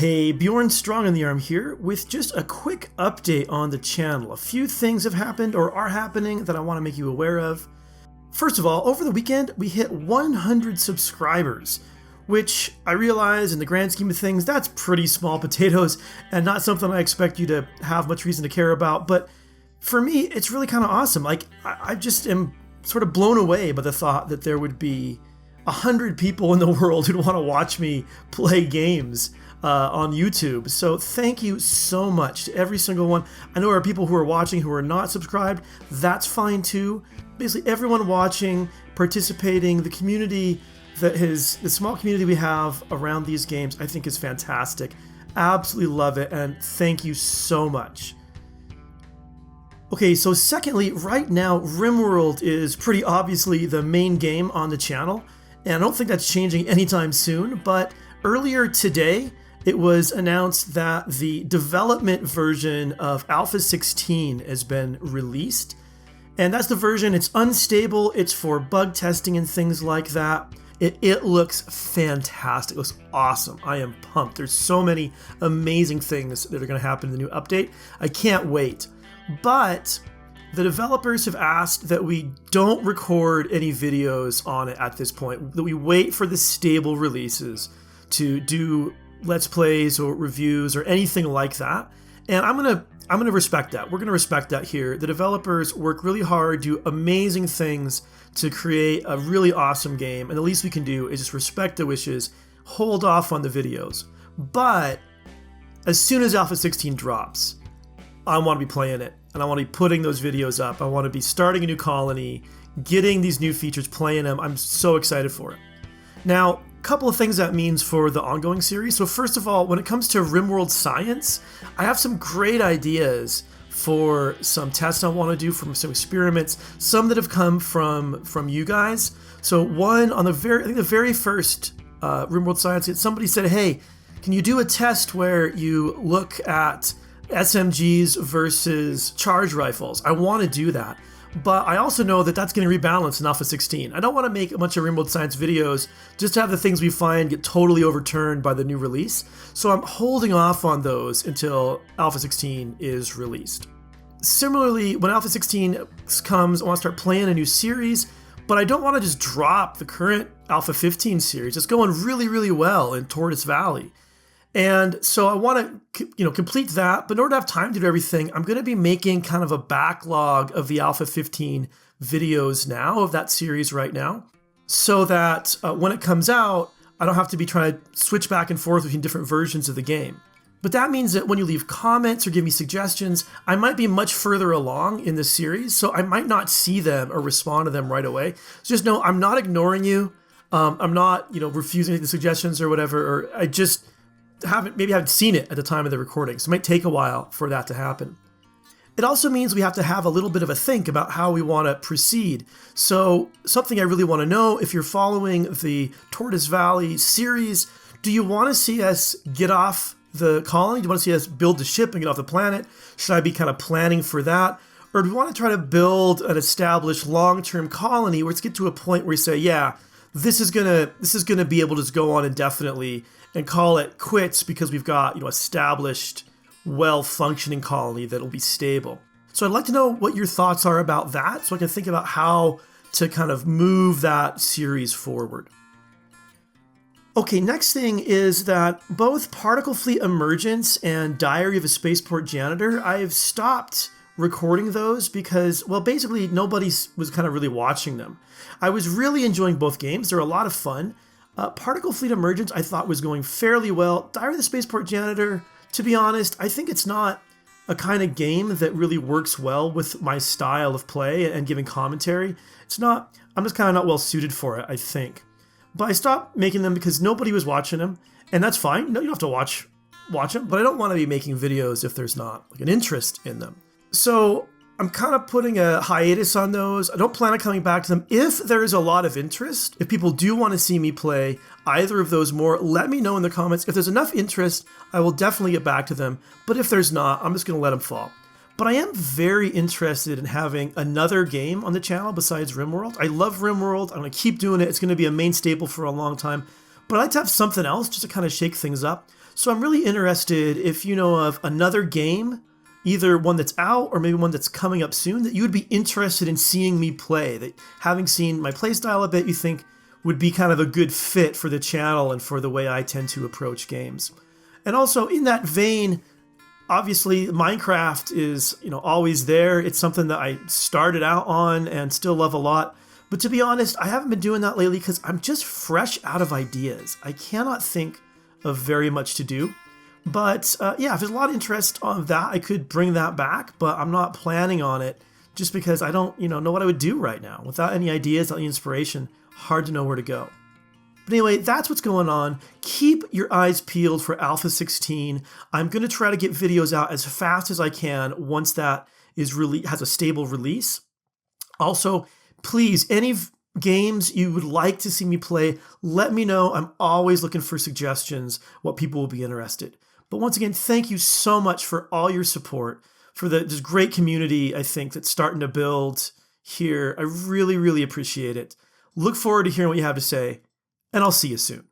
Hey, Bjorn Strongndarm here with just a quick update on the channel. A few things have happened or are happening that I want to make you aware of. First of all, over the weekend we hit 100 subscribers, which I realize in the grand scheme of things that's pretty small potatoes and not something I expect you to have much reason to care about, but for me it's really kind of awesome. Like I just am sort of blown away by the thought that there would be 100 people in the world who'd want to watch me play games on YouTube. So thank you so much to every single one. I know there are people who are watching who are not subscribed. That's fine too. Basically everyone watching, participating, the community the small community we have around these games, I think is fantastic. Absolutely love it, and thank you so much. Okay, so secondly, right now RimWorld is pretty obviously the main game on the channel, and I don't think that's changing anytime soon, but earlier today it was announced that the development version of Alpha 16 has been released. And that's the version, it's unstable, it's for bug testing and things like that. It looks fantastic, it looks awesome. I am pumped. There's so many amazing things that are going to happen in the new update. I can't wait. But the developers have asked that we don't record any videos on it at this point, that we wait for the stable releases to do Let's Plays or reviews or anything like that. And I'm gonna respect that. We're gonna respect that here. The developers work really hard, do amazing things to create a really awesome game, and the least we can do is just respect the wishes, hold off on the videos. But as soon as Alpha 16 drops, I want to be playing it, and I want to be putting those videos up. I want to be starting a new colony, getting these new features, playing them. I'm so excited for it. Now, a couple of things that means for the ongoing series. So first of all, when it comes to RimWorld SCIENCE, I have some great ideas for some tests I want to do, from some experiments, some that have come from you guys. So one on the very first RimWorld SCIENCE, somebody said, hey, can you do a test where you look at SMGs versus charge rifles? I want to do that. But I also know that that's getting rebalanced in Alpha 16. I don't want to make a bunch of RimWorld SCIENCE videos just to have the things we find get totally overturned by the new release. So I'm holding off on those until Alpha 16 is released. Similarly, when Alpha 16 comes, I want to start playing a new series, but I don't want to just drop the current Alpha 15 series. It's going really, really well in Tortoise Valley. And so I want to, complete that, but in order to have time to do everything, I'm going to be making kind of a backlog of the Alpha 15 videos now, of that series right now, so that when it comes out, I don't have to be trying to switch back and forth between different versions of the game. But that means that when you leave comments or give me suggestions, I might be much further along in the series, so I might not see them or respond to them right away. So just know I'm not ignoring you. I'm not, refusing the suggestions or whatever, or I just haven't seen it at the time of the recording, so it might take a while for that to happen. It also means we have to have a little bit of a think about how we want to proceed. So something I really want to know, if you're following the Tortoise Valley series, do you want to see us get off the colony? Do you want to see us build the ship and get off the planet? Should I be kind of planning for that? Or do we want to try to build an established long-term colony where it's get to a point where we say, yeah, this is gonna be able to just go on indefinitely and call it quits because we've got established, well-functioning colony that'll be stable. So I'd like to know what your thoughts are about that, so I can think about how to kind of move that series forward. Okay, next thing is that both Particle Fleet Emergence and Diary of a Spaceport Janitor, I've stopped recording those because, well, basically nobody was kind of really watching them. I was really enjoying both games. They're a lot of fun. Particle Fleet Emergence I thought was going fairly well. Diary of the Spaceport Janitor, to be honest, I think it's not a kind of game that really works well with my style of play and giving commentary. I'm just kind of not well suited for it, I think. But I stopped making them because nobody was watching them, and that's fine. No, you don't have to watch them, but I don't want to be making videos if there's not an interest in them. So I'm kind of putting a hiatus on those. I don't plan on coming back to them. If there's a lot of interest, if people do want to see me play either of those more, let me know in the comments. If there's enough interest, I will definitely get back to them. But if there's not, I'm just going to let them fall. But I am very interested in having another game on the channel besides RimWorld. I love RimWorld. I'm going to keep doing it. It's going to be a main staple for a long time. But I'd like to have something else just to kind of shake things up. So I'm really interested if you know of another game, either one that's out or maybe one that's coming up soon, that you would be interested in seeing me play, that having seen my playstyle a bit, you think would be kind of a good fit for the channel and for the way I tend to approach games. And also in that vein, obviously Minecraft is, always there. It's something that I started out on and still love a lot. But to be honest, I haven't been doing that lately because I'm just fresh out of ideas. I cannot think of very much to do. But yeah, if there's a lot of interest on that, I could bring that back, but I'm not planning on it just because I don't, know what I would do right now. Without any ideas, without any inspiration, hard to know where to go. But anyway, that's what's going on. Keep your eyes peeled for Alpha 16. I'm going to try to get videos out as fast as I can once that has a stable release. Also, please, any games you would like to see me play, let me know. I'm always looking for suggestions, what people will be interested. But once again, thank you so much for all your support, for this great community, I think, that's starting to build here. I really, really appreciate it. Look forward to hearing what you have to say, and I'll see you soon.